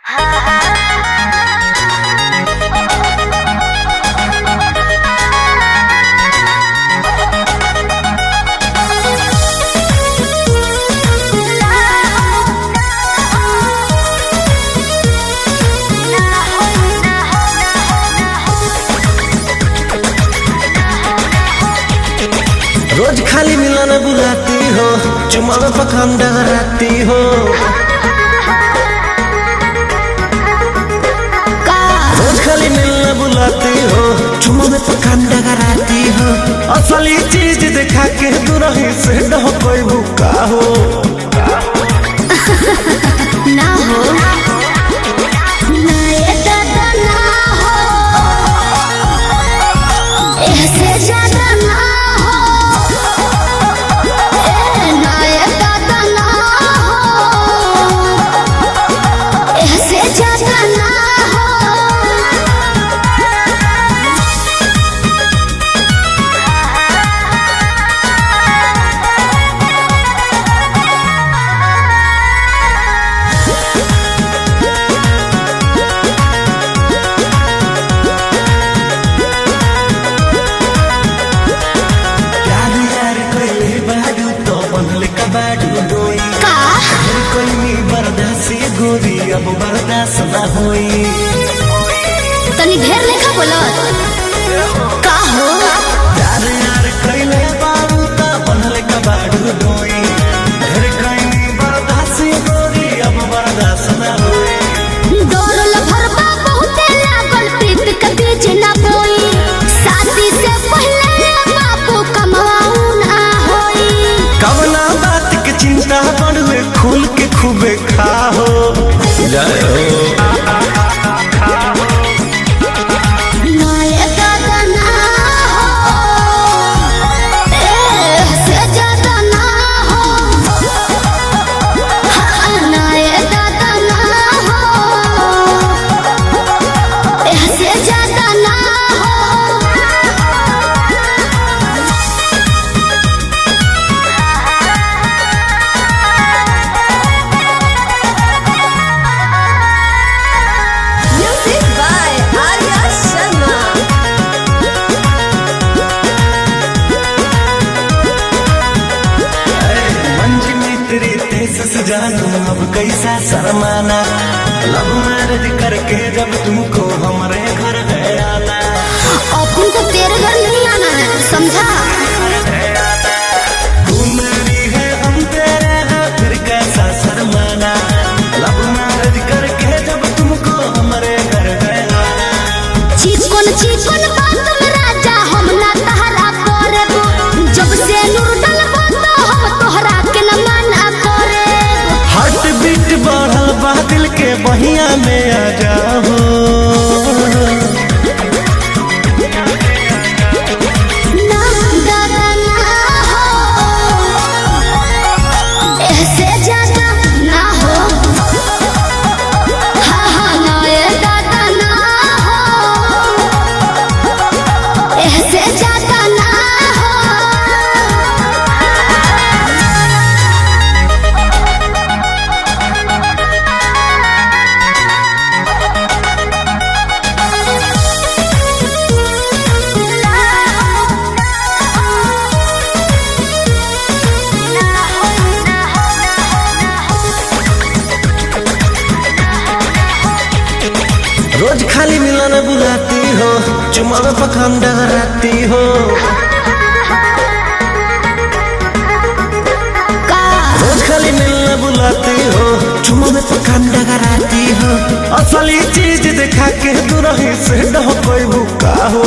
रोज खाली मिलन बुलाती हो, चुमा में पखान डगराती हो। रोज खाली मिलन बुलाती हो, चुमा में पखान डगराती हो। असली चीज दिखा के तू रही से डह कोई भूखा हो ना हो गोरी अब बर्दाश्त न होई। तनी ढेर लेखा बोलत का हो यार यार कइले बारू ता बनले का बाडू डोई। ढेर कइनी बर्दाश्त गोरी अब बर्दाश्त न होई। डोरल भरबा बहुते लागल प्रीत के बीच ना बोई। शादी से पहले बापू कमाऊ ना होई। कवना बात के चिंता बढ़वे खुल के खूबे खाओ जय हो। जानू अब कैसा शर्माना, लव मैरिज करके जब तुमको हमारे घर है आना। अपन को तेरे घर नहीं आना है, समझा? तू मेरी है हम तेरे हैं, फिर कैसा शर्माना। लव मैरिज करके जब तुमको हमारे घर है आना। चिकन चिकन बात में राजा हम ना तहरा करब। जब से नूर डलबो तो हम तोहरा के न माना करे। हार्ट बीट बढ़ल बा दिल के बहिया में आ जाओ। ना दादा ना हो, ऐसे ज्यादा ना हो। हाँ हाँ ना ये दादा ना हो, ऐसे ज्यादा ना हो। रोज खाली मिलन बुलाती हो, चुमा में पखान डगराती हो। रोज खाली मिलन बुलाती हो, चुमा में पखान डगराती हो। असली चीज दिखा के तू रही से डह कोई भूखा हो।